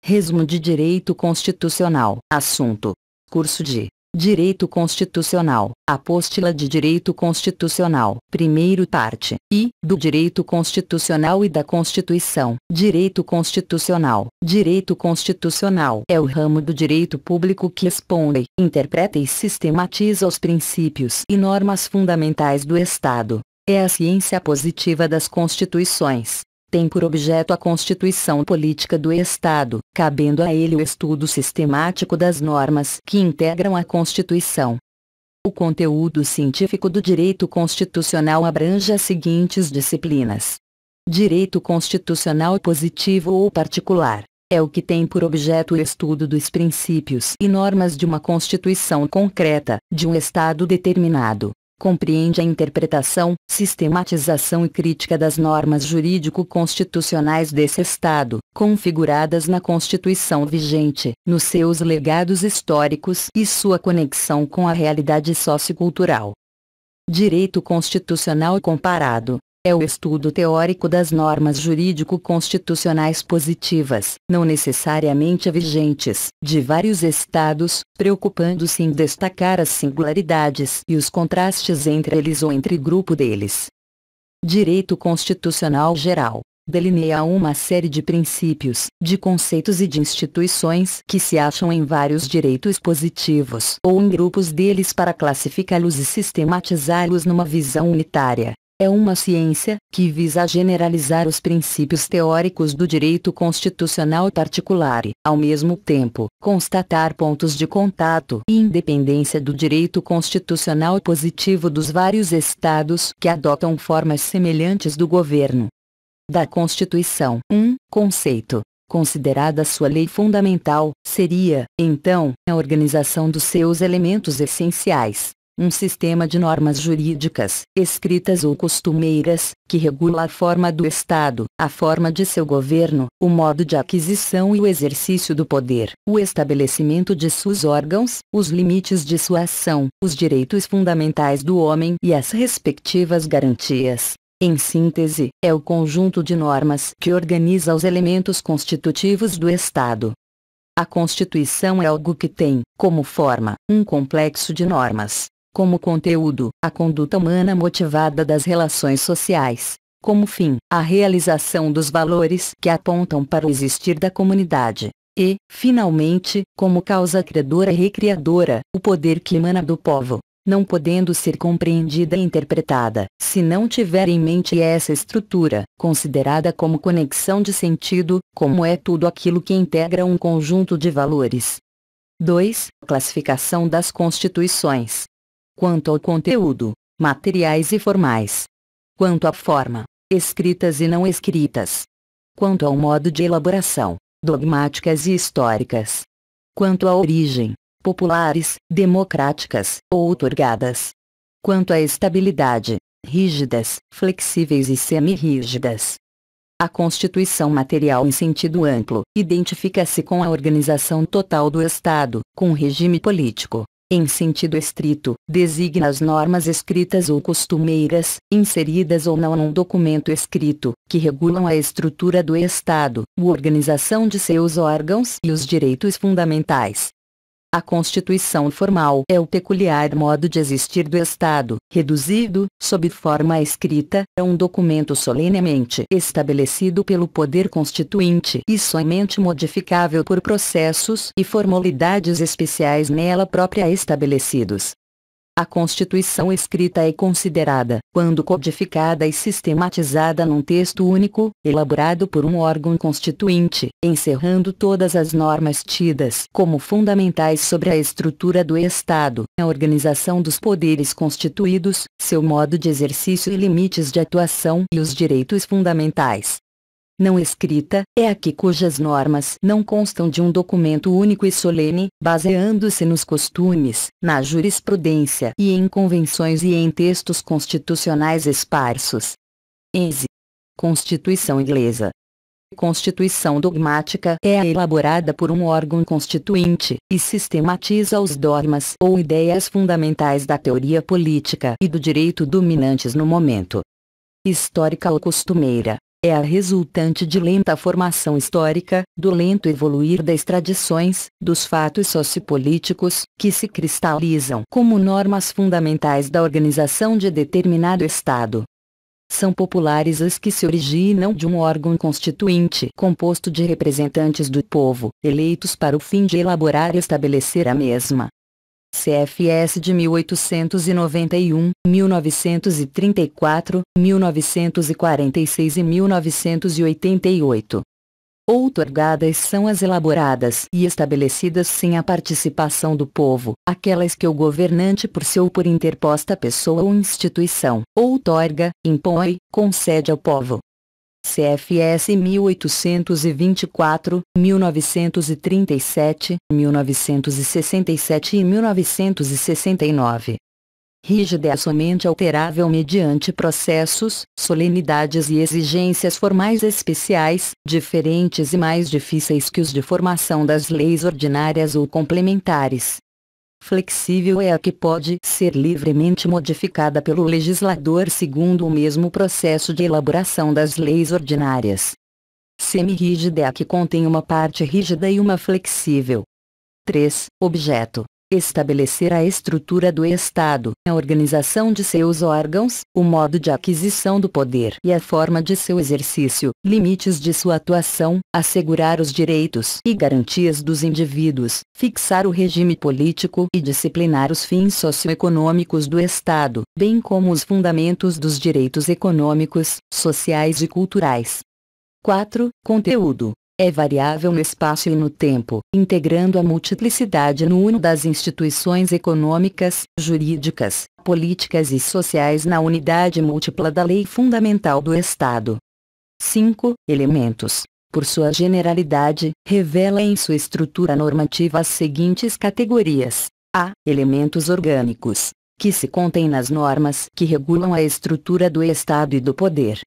Resumo de Direito Constitucional. Assunto: curso de Direito Constitucional, Apostila de Direito Constitucional, primeiro parte, I, do Direito Constitucional e da Constituição. Direito Constitucional. Direito Constitucional é o ramo do direito público que expõe, interpreta e sistematiza os princípios e normas fundamentais do Estado. É a ciência positiva das constituições. Tem por objeto a constituição política do Estado, cabendo a ele o estudo sistemático das normas que integram a Constituição. O conteúdo científico do direito constitucional abrange as seguintes disciplinas: direito constitucional positivo ou particular. É o que tem por objeto o estudo dos princípios e normas de uma Constituição concreta, de um Estado determinado. Compreende a interpretação, sistematização e crítica das normas jurídico-constitucionais desse Estado, configuradas na Constituição vigente, nos seus legados históricos e sua conexão com a realidade sociocultural. Direito constitucional comparado. É o estudo teórico das normas jurídico-constitucionais positivas, não necessariamente vigentes, de vários estados, preocupando-se em destacar as singularidades e os contrastes entre eles ou entre grupo deles. Direito constitucional geral. Delineia uma série de princípios, de conceitos e de instituições que se acham em vários direitos positivos ou em grupos deles para classificá-los e sistematizá-los numa visão unitária. É uma ciência que visa generalizar os princípios teóricos do direito constitucional particular e, ao mesmo tempo, constatar pontos de contato e independência do direito constitucional positivo dos vários estados que adotam formas semelhantes do governo. Da Constituição. Conceito. Considerada sua lei fundamental, seria, então, a organização dos seus elementos essenciais. Um sistema de normas jurídicas, escritas ou costumeiras, que regula a forma do Estado, a forma de seu governo, o modo de aquisição e o exercício do poder, o estabelecimento de seus órgãos, os limites de sua ação, os direitos fundamentais do homem e as respectivas garantias. Em síntese, é o conjunto de normas que organiza os elementos constitutivos do Estado. A Constituição é algo que tem, como forma, um complexo de normas. Como conteúdo, a conduta humana motivada das relações sociais. Como fim, a realização dos valores que apontam para o existir da comunidade. E, finalmente, como causa criadora e recriadora, o poder que emana do povo. Não podendo ser compreendida e interpretada, se não tiver em mente essa estrutura, considerada como conexão de sentido, como é tudo aquilo que integra um conjunto de valores. 2. Classificação das constituições. Quanto ao conteúdo, materiais e formais. Quanto à forma, escritas e não escritas. Quanto ao modo de elaboração, dogmáticas e históricas. Quanto à origem, populares, democráticas, ou outorgadas. Quanto à estabilidade, rígidas, flexíveis e semi-rígidas. A Constituição material em sentido amplo, identifica-se com a organização total do Estado, com o regime político. Em sentido estrito, designa as normas escritas ou costumeiras, inseridas ou não num documento escrito, que regulam a estrutura do Estado, a organização de seus órgãos e os direitos fundamentais. A Constituição formal é o peculiar modo de existir do Estado, reduzido, sob forma escrita, a um documento solenemente estabelecido pelo poder constituinte e somente modificável por processos e formalidades especiais nela própria estabelecidos. A Constituição escrita é considerada, quando codificada e sistematizada num texto único, elaborado por um órgão constituinte, encerrando todas as normas tidas como fundamentais sobre a estrutura do Estado, a organização dos poderes constituídos, seu modo de exercício e limites de atuação e os direitos fundamentais. Não escrita, é a que cujas normas não constam de um documento único e solene, baseando-se nos costumes, na jurisprudência e em convenções e em textos constitucionais esparsos. Ense. Constituição inglesa. Constituição dogmática é a elaborada por um órgão constituinte, e sistematiza os dogmas ou ideias fundamentais da teoria política e do direito dominantes no momento. histórica ou costumeira. É a resultante de lenta formação histórica, do lento evoluir das tradições, dos fatos sociopolíticos, que se cristalizam como normas fundamentais da organização de determinado Estado. São populares as que se originam de um órgão constituinte composto de representantes do povo, eleitos para o fim de elaborar e estabelecer a mesma. CFS de 1891, 1934, 1946 e 1988. Outorgadas são as elaboradas e estabelecidas sem a participação do povo, aquelas que o governante por si ou por interposta pessoa ou instituição, outorga, impõe, concede ao povo. CFS 1824, 1937, 1967 e 1969. Rígida é somente alterável mediante processos, solenidades e exigências formais especiais, diferentes e mais difíceis que os de formação das leis ordinárias ou complementares. Flexível é a que pode ser livremente modificada pelo legislador segundo o mesmo processo de elaboração das leis ordinárias. Semi-rígida é a que contém uma parte rígida e uma flexível. 3. Objeto: estabelecer a estrutura do Estado, a organização de seus órgãos, o modo de aquisição do poder e a forma de seu exercício, limites de sua atuação, assegurar os direitos e garantias dos indivíduos, fixar o regime político e disciplinar os fins socioeconômicos do Estado, bem como os fundamentos dos direitos econômicos, sociais e culturais. 4. Conteúdo: é variável no espaço e no tempo, integrando a multiplicidade no uno das instituições econômicas, jurídicas, políticas e sociais na unidade múltipla da lei fundamental do Estado. 5. Elementos: por sua generalidade, revela em sua estrutura normativa as seguintes categorias. A. Elementos orgânicos, que se contêm nas normas que regulam a estrutura do Estado e do poder.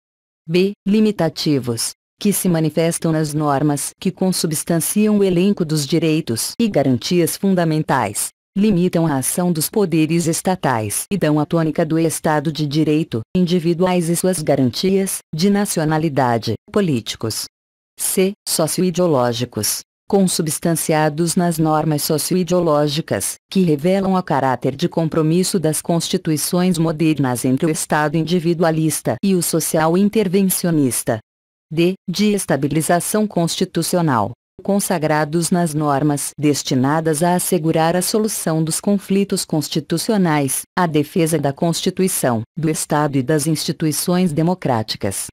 B. Limitativos, que se manifestam nas normas que consubstanciam o elenco dos direitos e garantias fundamentais, limitam a ação dos poderes estatais e dão a tônica do Estado de Direito, individuais e suas garantias, de nacionalidade, políticos. C. Socioideológicos, consubstanciados nas normas socioideológicas, que revelam o caráter de compromisso das constituições modernas entre o Estado individualista e o social intervencionista. D. De estabilização constitucional, consagrados nas normas destinadas a assegurar a solução dos conflitos constitucionais, a defesa da Constituição, do Estado e das instituições democráticas.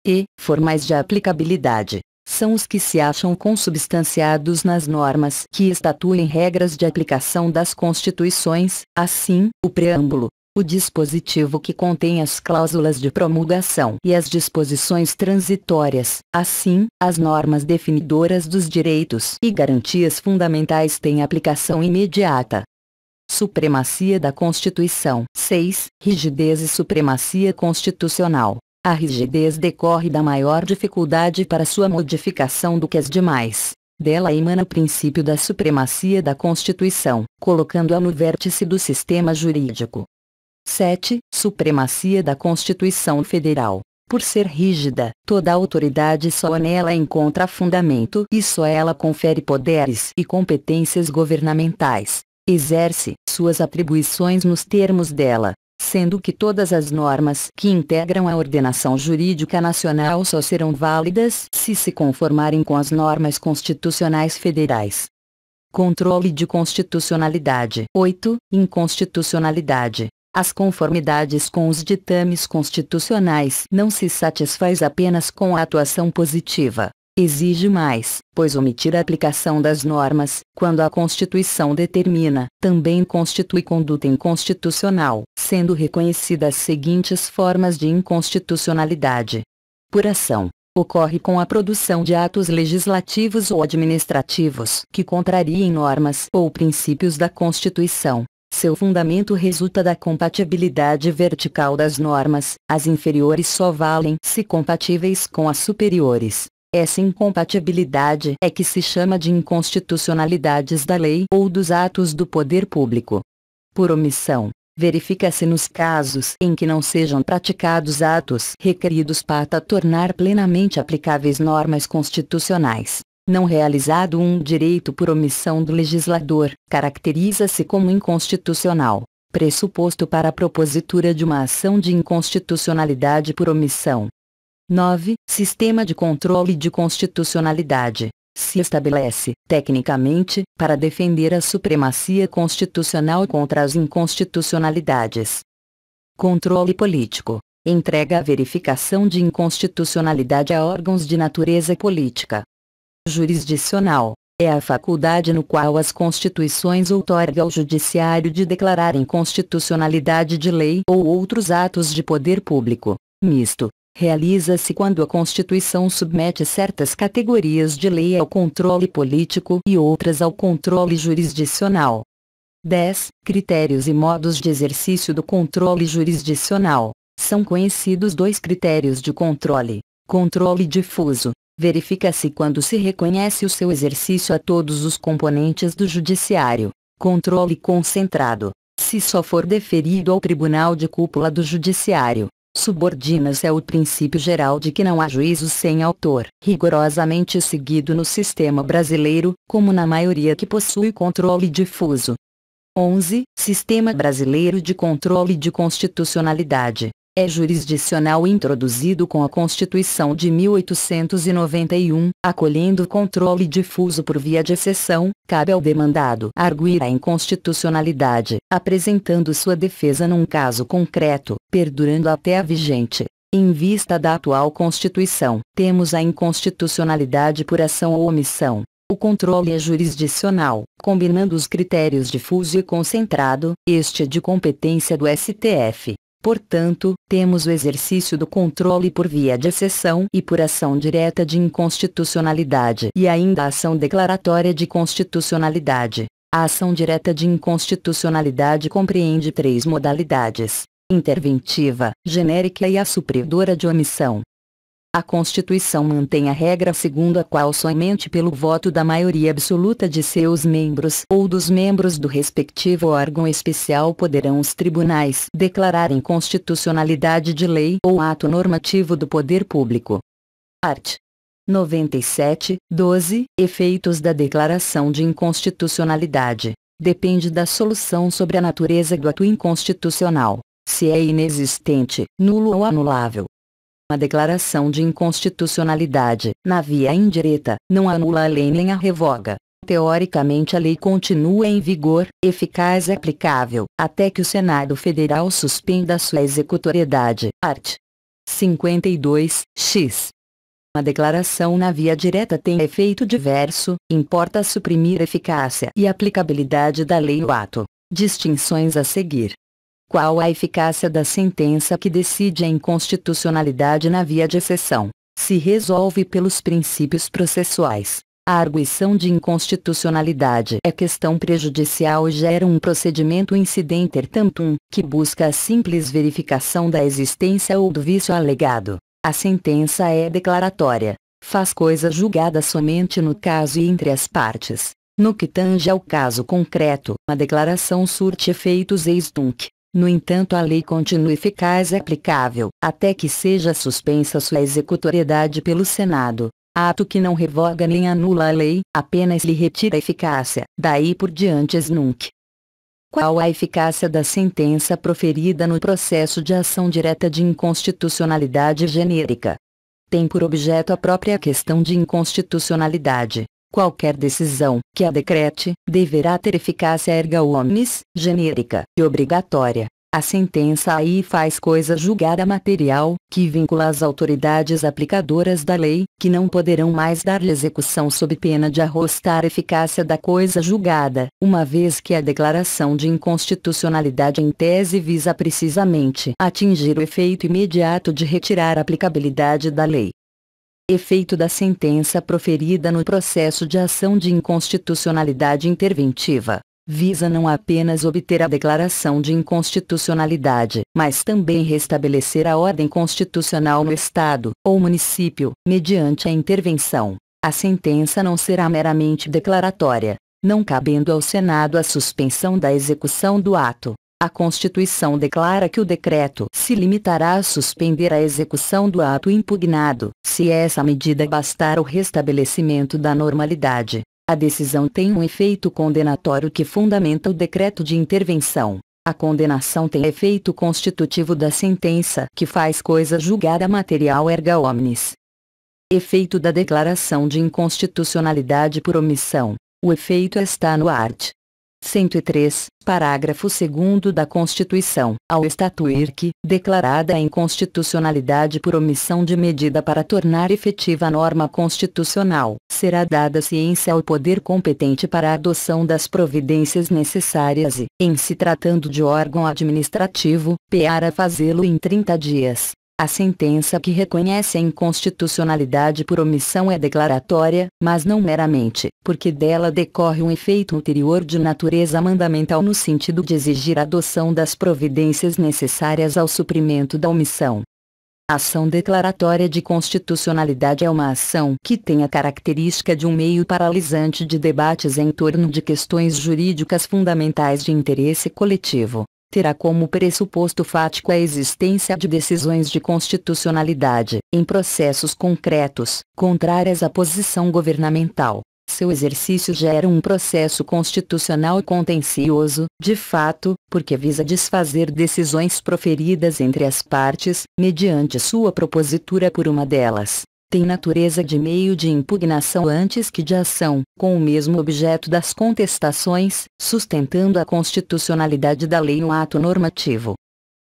E. Formais de aplicabilidade, são os que se acham consubstanciados nas normas que estatuem regras de aplicação das constituições, assim, o preâmbulo, o dispositivo que contém as cláusulas de promulgação e as disposições transitórias, assim, as normas definidoras dos direitos e garantias fundamentais têm aplicação imediata. Supremacia da Constituição. 6. Rigidez e supremacia constitucional. A rigidez decorre da maior dificuldade para sua modificação do que as demais. Dela emana o princípio da supremacia da Constituição, colocando-a no vértice do sistema jurídico. 7. Supremacia da Constituição Federal. Por ser rígida, toda autoridade só nela encontra fundamento e só ela confere poderes e competências governamentais. Exerce suas atribuições nos termos dela, sendo que todas as normas que integram a ordenação jurídica nacional só serão válidas se se conformarem com as normas constitucionais federais. Controle de constitucionalidade. 8. Inconstitucionalidade. As conformidades com os ditames constitucionais não se satisfaz apenas com a atuação positiva. Exige mais, pois omitir a aplicação das normas, quando a Constituição determina, também constitui conduta inconstitucional, sendo reconhecidas as seguintes formas de inconstitucionalidade. Por ação. Ocorre com a produção de atos legislativos ou administrativos que contrariem normas ou princípios da Constituição. Seu fundamento resulta da compatibilidade vertical das normas, as inferiores só valem se compatíveis com as superiores. Essa incompatibilidade é que se chama de inconstitucionalidades da lei ou dos atos do poder público. Por omissão. Verifica-se nos casos em que não sejam praticados atos requeridos para tornar plenamente aplicáveis normas constitucionais. Não realizado um direito por omissão do legislador, caracteriza-se como inconstitucional. Pressuposto para a propositura de uma ação de inconstitucionalidade por omissão. 9. Sistema de controle de constitucionalidade. Se estabelece, tecnicamente, para defender a supremacia constitucional contra as inconstitucionalidades. Controle político. Entrega a verificação de inconstitucionalidade a órgãos de natureza política. Jurisdicional. É a faculdade no qual as constituições outorgam ao judiciário de declarar inconstitucionalidade de lei ou outros atos de poder público. Misto. Realiza-se quando a Constituição submete certas categorias de lei ao controle político e outras ao controle jurisdicional. 10. Critérios e modos de exercício do controle jurisdicional. São conhecidos dois critérios de controle. Controle difuso. Verifica-se quando se reconhece o seu exercício a todos os componentes do judiciário. Controle concentrado. Se só for deferido ao tribunal de cúpula do judiciário. Subordina-se ao princípio geral de que não há juízo sem autor, rigorosamente seguido no sistema brasileiro, como na maioria que possui controle difuso. 11. Sistema brasileiro de controle de constitucionalidade. É jurisdicional introduzido com a Constituição de 1891, acolhendo controle difuso por via de exceção, cabe ao demandado arguir a inconstitucionalidade, apresentando sua defesa num caso concreto, perdurando até a vigente. Em vista da atual Constituição, temos a inconstitucionalidade por ação ou omissão. O controle é jurisdicional, combinando os critérios difuso e concentrado, este é de competência do STF. Portanto, temos o exercício do controle por via de exceção e por ação direta de inconstitucionalidade e ainda a ação declaratória de constitucionalidade. A ação direta de inconstitucionalidade compreende três modalidades: interventiva, genérica e a supridora de omissão. A Constituição mantém a regra segundo a qual somente pelo voto da maioria absoluta de seus membros ou dos membros do respectivo órgão especial poderão os tribunais declarar inconstitucionalidade de lei ou ato normativo do poder público. Art. 97, 12. Efeitos da declaração de inconstitucionalidade. Depende da solução sobre a natureza do ato inconstitucional. Se é inexistente, nulo ou anulável. A declaração de inconstitucionalidade, na via indireta, não anula a lei nem a revoga. Teoricamente a lei continua em vigor, eficaz e aplicável, até que o Senado Federal suspenda sua executoriedade. Art. 52, x. A declaração na via direta tem efeito diverso, importa suprimir eficácia e aplicabilidade da lei ou ato. Distinções a seguir. Qual a eficácia da sentença que decide a inconstitucionalidade na via de exceção? Se resolve pelos princípios processuais. A arguição de inconstitucionalidade é questão prejudicial e gera um procedimento incidenter tantum, que busca a simples verificação da existência ou do vício alegado. A sentença é declaratória. Faz coisa julgada somente no caso e entre as partes. No que tange ao caso concreto, a declaração surte efeitos ex tunc. No entanto, a lei continua eficaz e aplicável, até que seja suspensa sua executoriedade pelo Senado. Ato que não revoga nem anula a lei, apenas lhe retira a eficácia, daí por diante ex nunc. Qual a eficácia da sentença proferida no processo de ação direta de inconstitucionalidade genérica? Tem por objeto a própria questão de inconstitucionalidade. Qualquer decisão, que a decrete, deverá ter eficácia erga omnes, genérica, e obrigatória. A sentença aí faz coisa julgada material, que vincula as autoridades aplicadoras da lei, que não poderão mais dar-lhe execução sob pena de arrostar a eficácia da coisa julgada, uma vez que a declaração de inconstitucionalidade em tese visa precisamente atingir o efeito imediato de retirar a aplicabilidade da lei. Efeito da sentença proferida no processo de ação de inconstitucionalidade interventiva. Visa não apenas obter a declaração de inconstitucionalidade, mas também restabelecer a ordem constitucional no Estado, ou município, mediante a intervenção. A sentença não será meramente declaratória, não cabendo ao Senado a suspensão da execução do ato. A Constituição declara que o decreto se limitará a suspender a execução do ato impugnado, se essa medida bastar ao restabelecimento da normalidade. A decisão tem um efeito condenatório que fundamenta o decreto de intervenção. A condenação tem efeito constitutivo da sentença que faz coisa julgada material erga omnes. Efeito da declaração de inconstitucionalidade por omissão. O efeito está no art. 103, parágrafo 2º da Constituição, ao estatuir que, declarada a inconstitucionalidade por omissão de medida para tornar efetiva a norma constitucional, será dada ciência ao poder competente para a adoção das providências necessárias e, em se tratando de órgão administrativo, para fazê-lo em 30 dias. A sentença que reconhece a inconstitucionalidade por omissão é declaratória, mas não meramente, porque dela decorre um efeito ulterior de natureza mandamental no sentido de exigir a adoção das providências necessárias ao suprimento da omissão. A ação declaratória de constitucionalidade é uma ação que tem a característica de um meio paralisante de debates em torno de questões jurídicas fundamentais de interesse coletivo. Terá como pressuposto fático a existência de decisões de constitucionalidade, em processos concretos, contrárias à posição governamental. Seu exercício gera um processo constitucional contencioso, de fato, porque visa desfazer decisões proferidas entre as partes, mediante sua propositura por uma delas. Tem natureza de meio de impugnação antes que de ação, com o mesmo objeto das contestações, sustentando a constitucionalidade da lei no ato normativo.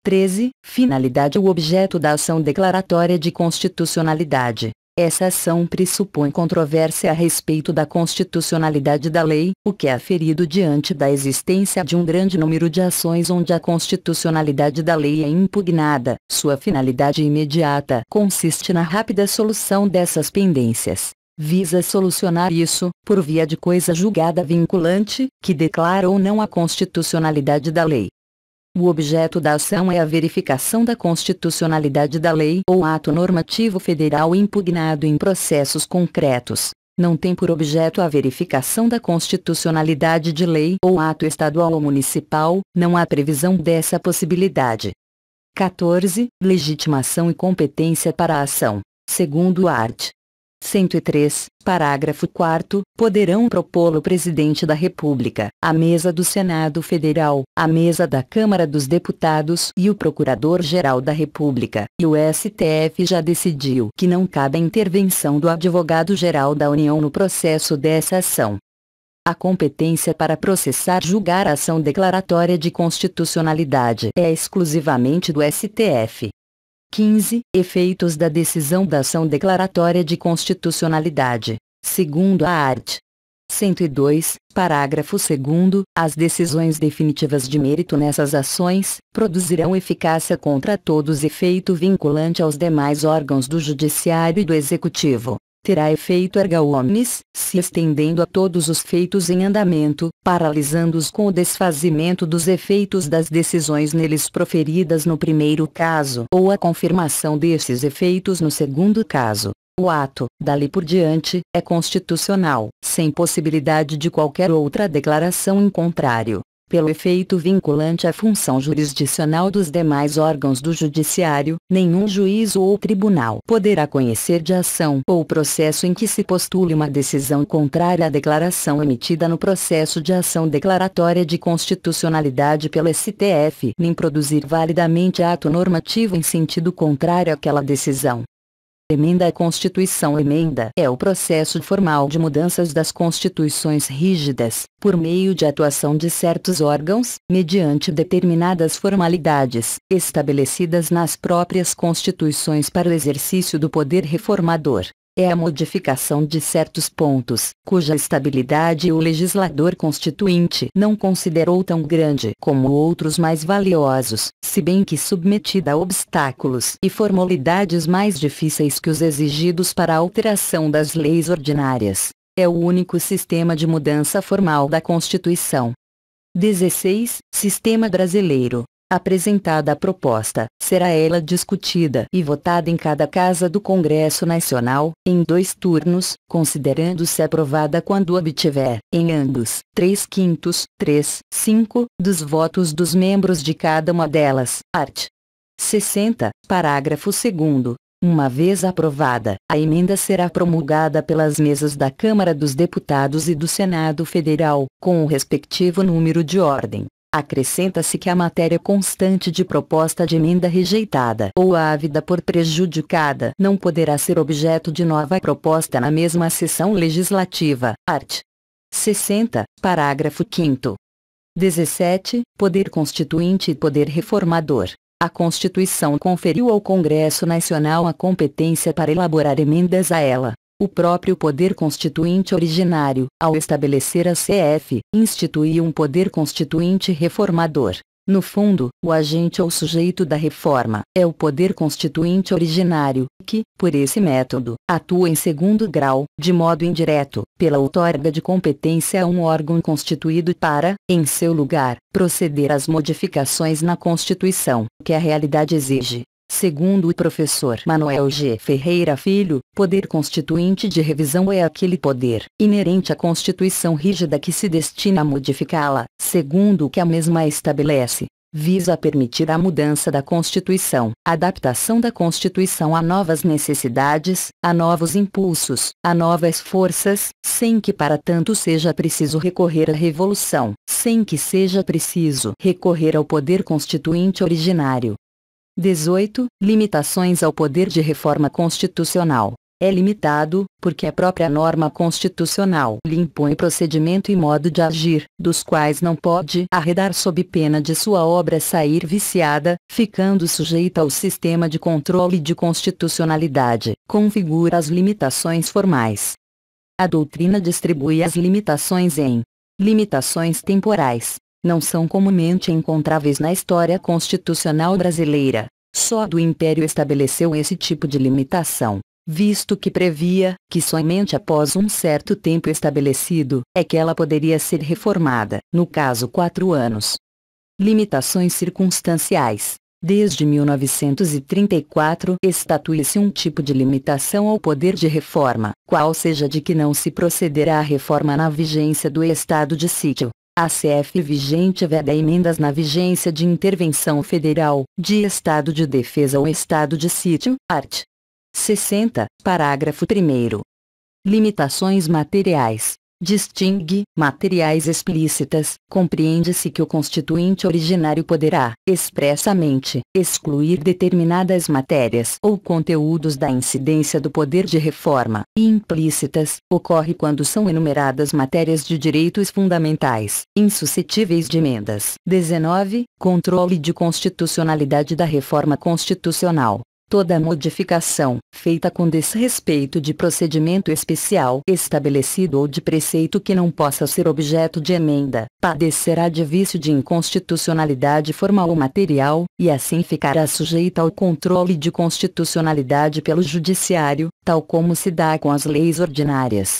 13. Finalidade ou objeto da ação declaratória de constitucionalidade. Essa ação pressupõe controvérsia a respeito da constitucionalidade da lei, o que é aferido diante da existência de um grande número de ações onde a constitucionalidade da lei é impugnada. Sua finalidade imediata consiste na rápida solução dessas pendências. Visa solucionar isso, por via de coisa julgada vinculante, que declara ou não a constitucionalidade da lei. O objeto da ação é a verificação da constitucionalidade da lei ou ato normativo federal impugnado em processos concretos. Não tem por objeto a verificação da constitucionalidade de lei ou ato estadual ou municipal, não há previsão dessa possibilidade. 14. Legitimação e competência para a ação. Segundo o art. 103, parágrafo 4º, poderão propô-lo o Presidente da República, a mesa do Senado Federal, a mesa da Câmara dos Deputados e o Procurador-Geral da República. E o STF já decidiu que não cabe a intervenção do Advogado-Geral da União no processo dessa ação. A competência para processar julgar a ação declaratória de constitucionalidade é exclusivamente do STF. 15. Efeitos da decisão da ação declaratória de constitucionalidade. Segundo a art. 102, parágrafo 2º, as decisões definitivas de mérito nessas ações produzirão eficácia contra todos efeito vinculante aos demais órgãos do Judiciário e do Executivo. Terá efeito erga omnes, se estendendo a todos os feitos em andamento, paralisando-os com o desfazimento dos efeitos das decisões neles proferidas no primeiro caso ou a confirmação desses efeitos no segundo caso. O ato, dali por diante, é constitucional, sem possibilidade de qualquer outra declaração em contrário. Pelo efeito vinculante à função jurisdicional dos demais órgãos do Judiciário, nenhum juiz ou tribunal poderá conhecer de ação ou processo em que se postule uma decisão contrária à declaração emitida no processo de ação declaratória de constitucionalidade pelo STF, nem produzir validamente ato normativo em sentido contrário àquela decisão. Emenda à Constituição. Emenda é o processo formal de mudanças das constituições rígidas, por meio de atuação de certos órgãos, mediante determinadas formalidades, estabelecidas nas próprias constituições para o exercício do poder reformador. É a modificação de certos pontos, cuja estabilidade o legislador constituinte não considerou tão grande como outros mais valiosos, se bem que submetida a obstáculos e formalidades mais difíceis que os exigidos para a alteração das leis ordinárias. É o único sistema de mudança formal da Constituição. 16. Sistema brasileiro. Apresentada a proposta, será ela discutida e votada em cada casa do Congresso Nacional, em 2 turnos, considerando-se aprovada quando obtiver, em ambos, 3/5, 3/5, dos votos dos membros de cada uma delas. Art. 60, parágrafo 2º. Uma vez aprovada, a emenda será promulgada pelas mesas da Câmara dos Deputados e do Senado Federal, com o respectivo número de ordem. Acrescenta-se que a matéria constante de proposta de emenda rejeitada ou ávida por prejudicada não poderá ser objeto de nova proposta na mesma sessão legislativa. Art. 60, parágrafo 5º. 17. Poder Constituinte e Poder Reformador. A Constituição conferiu ao Congresso Nacional a competência para elaborar emendas a ela. O próprio Poder Constituinte originário, ao estabelecer a CF, instituiu um Poder Constituinte reformador. No fundo, o agente ou sujeito da reforma é o Poder Constituinte originário, que, por esse método, atua em segundo grau, de modo indireto, pela outorga de competência a um órgão constituído para, em seu lugar, proceder às modificações na Constituição, que a realidade exige. Segundo o professor Manuel G. Ferreira Filho, poder constituinte de revisão é aquele poder, inerente à Constituição rígida que se destina a modificá-la, segundo o que a mesma estabelece. Visa permitir a mudança da Constituição, a adaptação da Constituição a novas necessidades, a novos impulsos, a novas forças, sem que para tanto seja preciso recorrer à revolução, sem que seja preciso recorrer ao poder constituinte originário. 18. Limitações ao poder de reforma constitucional. É limitado, porque a própria norma constitucional lhe impõe procedimento e modo de agir, dos quais não pode arredar sob pena de sua obra sair viciada, ficando sujeita ao sistema de controle de constitucionalidade, configura as limitações formais. A doutrina distribui as limitações em limitações temporais. Não são comumente encontráveis na história constitucional brasileira. Só do Império estabeleceu esse tipo de limitação, visto que previa que somente após um certo tempo estabelecido é que ela poderia ser reformada, no caso 4 anos. Limitações circunstanciais. Desde 1934 estatui-se um tipo de limitação ao poder de reforma, qual seja de que não se procederá à reforma na vigência do estado de sítio. A CF vigente veda emendas na vigência de intervenção federal, de estado de defesa ou estado de sítio. Art. 60, parágrafo 1º. Limitações materiais. Distingue materiais explícitas. Compreende-se que o constituinte originário poderá, expressamente, excluir determinadas matérias ou conteúdos da incidência do poder de reforma, e implícitas, ocorre quando são enumeradas matérias de direitos fundamentais, insuscetíveis de emendas. 19. Controle de constitucionalidade da reforma constitucional. Toda modificação, feita com desrespeito de procedimento especial estabelecido ou de preceito que não possa ser objeto de emenda, padecerá de vício de inconstitucionalidade formal ou material, e assim ficará sujeita ao controle de constitucionalidade pelo Judiciário, tal como se dá com as leis ordinárias.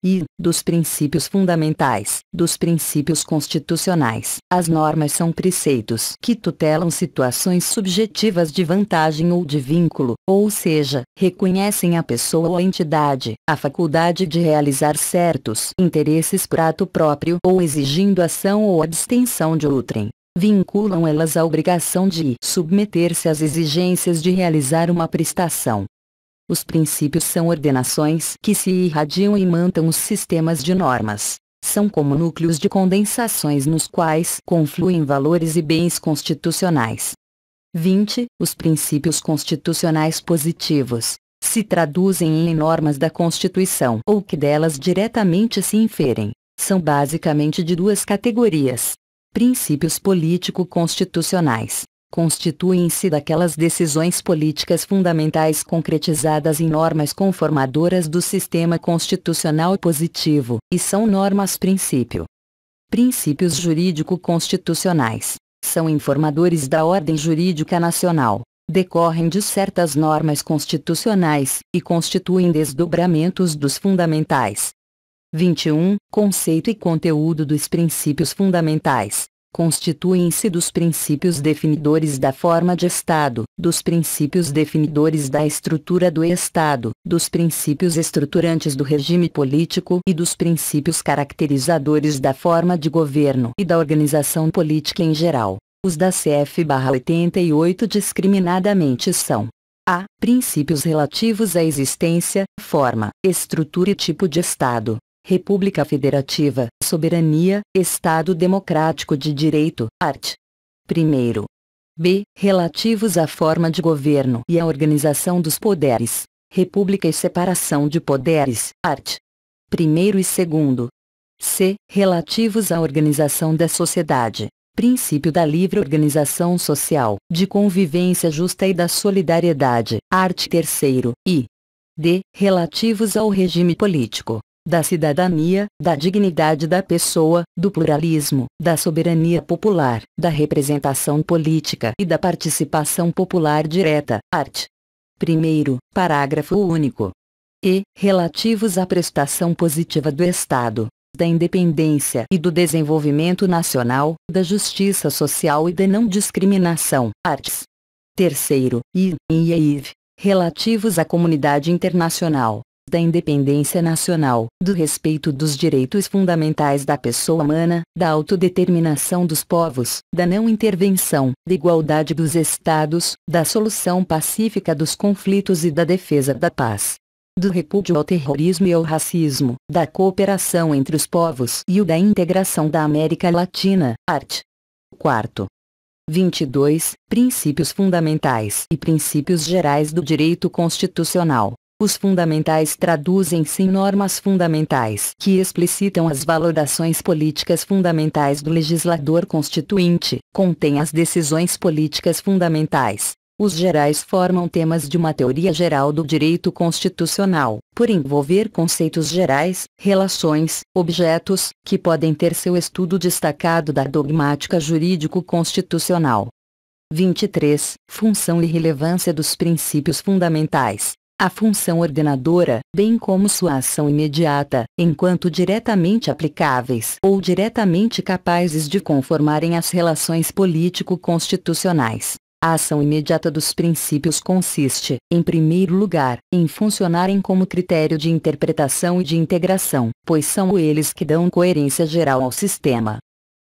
E, dos princípios fundamentais, dos princípios constitucionais, as normas são preceitos que tutelam situações subjetivas de vantagem ou de vínculo, ou seja, reconhecem à pessoa ou à entidade a faculdade de realizar certos interesses por ato próprio ou exigindo ação ou abstenção de outrem. Vinculam elas a obrigação de submeter-se às exigências de realizar uma prestação. Os princípios são ordenações que se irradiam e imantam os sistemas de normas. São como núcleos de condensações nos quais confluem valores e bens constitucionais. 20. Os princípios constitucionais positivos se traduzem em normas da Constituição ou que delas diretamente se inferem. São basicamente de 2 categorias. Princípios político-constitucionais. Constituem-se daquelas decisões políticas fundamentais concretizadas em normas conformadoras do sistema constitucional positivo, e são normas-princípio. Princípios jurídico-constitucionais. São informadores da ordem jurídica nacional. Decorrem de certas normas constitucionais, e constituem desdobramentos dos fundamentais. 21. Conceito e conteúdo dos princípios fundamentais. constituem-se dos princípios definidores da forma de Estado, dos princípios definidores da estrutura do Estado, dos princípios estruturantes do regime político e dos princípios caracterizadores da forma de governo e da organização política em geral. Os da CF/88 discriminadamente são: a. Princípios relativos à existência, forma, estrutura e tipo de Estado. República Federativa, soberania, Estado democrático de direito, art. 1º. B. Relativos à forma de governo e à organização dos poderes. República e separação de poderes, art. 1º e 2º. C. Relativos à organização da sociedade. Princípio da livre organização social, de convivência justa e da solidariedade, art. 3º, e D. Relativos ao regime político, da cidadania, da dignidade da pessoa, do pluralismo, da soberania popular, da representação política e da participação popular direta, art. 1º, parágrafo único. E. Relativos à prestação positiva do Estado, da independência e do desenvolvimento nacional, da justiça social e da não discriminação, arts. 3º, e IV, relativos à comunidade internacional, da independência nacional, do respeito dos direitos fundamentais da pessoa humana, da autodeterminação dos povos, da não intervenção, da igualdade dos Estados, da solução pacífica dos conflitos e da defesa da paz, do repúdio ao terrorismo e ao racismo, da cooperação entre os povos e o da integração da América Latina, art. 4º. 22. Princípios fundamentais e princípios gerais do direito constitucional. Os fundamentais traduzem-se em normas fundamentais que explicitam as valorações políticas fundamentais do legislador constituinte, contêm as decisões políticas fundamentais. Os gerais formam temas de uma teoria geral do direito constitucional, por envolver conceitos gerais, relações, objetos, que podem ter seu estudo destacado da dogmática jurídico-constitucional. 23. Função e relevância dos princípios fundamentais. A função ordenadora, bem como sua ação imediata, enquanto diretamente aplicáveis ou diretamente capazes de conformarem as relações político-constitucionais. A ação imediata dos princípios consiste, em primeiro lugar, em funcionarem como critério de interpretação e de integração, pois são eles que dão coerência geral ao sistema.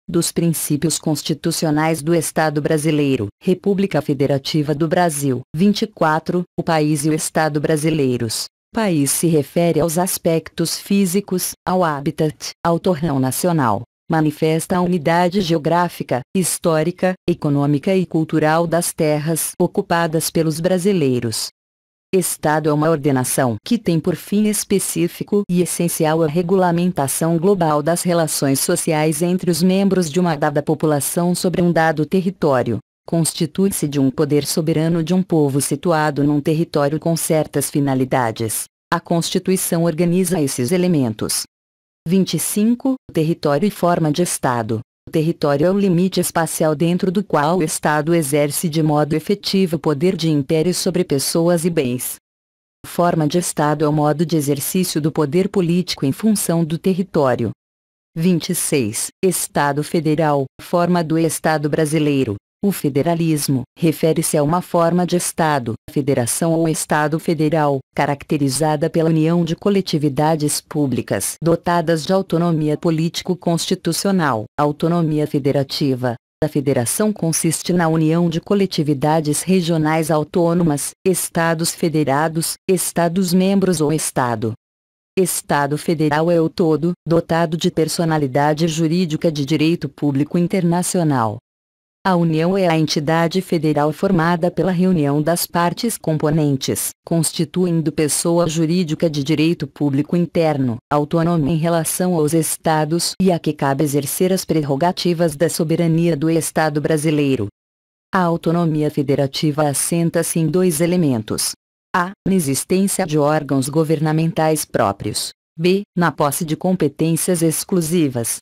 Dos princípios constitucionais do Estado brasileiro, República Federativa do Brasil, 24, o país e o Estado brasileiros. País se refere aos aspectos físicos, ao habitat, ao torrão nacional. Manifesta a unidade geográfica, histórica, econômica e cultural das terras ocupadas pelos brasileiros. Estado é uma ordenação que tem por fim específico e essencial a regulamentação global das relações sociais entre os membros de uma dada população sobre um dado território. Constitui-se de um poder soberano de um povo situado num território com certas finalidades. A Constituição organiza esses elementos. 25. Território e forma de Estado. O território é o limite espacial dentro do qual o Estado exerce de modo efetivo o poder de império sobre pessoas e bens. Forma de Estado é o modo de exercício do poder político em função do território. 26. Estado Federal, forma do Estado brasileiro. O federalismo refere-se a uma forma de Estado, federação ou Estado federal, caracterizada pela união de coletividades públicas dotadas de autonomia político-constitucional, autonomia federativa. A federação consiste na união de coletividades regionais autônomas, Estados federados, Estados-membros ou Estado. Estado federal é o todo, dotado de personalidade jurídica de direito público internacional. A União é a entidade federal formada pela reunião das partes componentes, constituindo pessoa jurídica de direito público interno, autônoma em relação aos Estados e a que cabe exercer as prerrogativas da soberania do Estado brasileiro. A autonomia federativa assenta-se em dois elementos: a. Na existência de órgãos governamentais próprios. B. Na posse de competências exclusivas.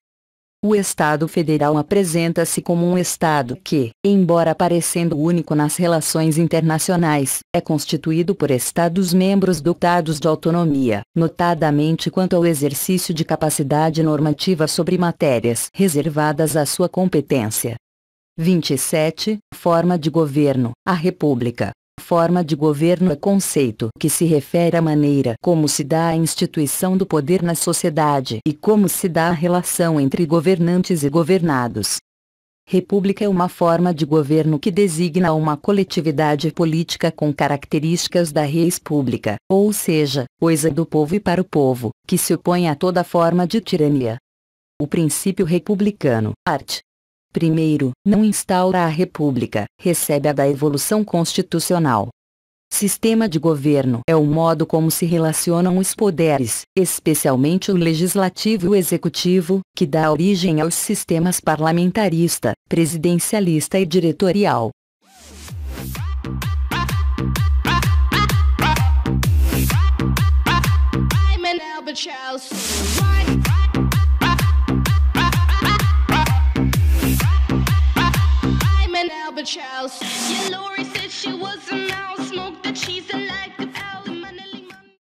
O Estado Federal apresenta-se como um Estado que, embora parecendo único nas relações internacionais, é constituído por Estados-membros dotados de autonomia, notadamente quanto ao exercício de capacidade normativa sobre matérias reservadas à sua competência. 27. Forma de governo. A República. Forma de governo é conceito que se refere à maneira como se dá a instituição do poder na sociedade e como se dá a relação entre governantes e governados. República é uma forma de governo que designa uma coletividade política com características da res publica, ou seja, coisa do povo e para o povo, que se opõe a toda forma de tirania. O princípio republicano, art. Primeiro, não instaura a república, recebe a da evolução constitucional. Sistema de governo é o modo como se relacionam os poderes, especialmente o legislativo e o executivo, que dá origem aos sistemas parlamentarista, presidencialista e diretorial. I'm an albatross.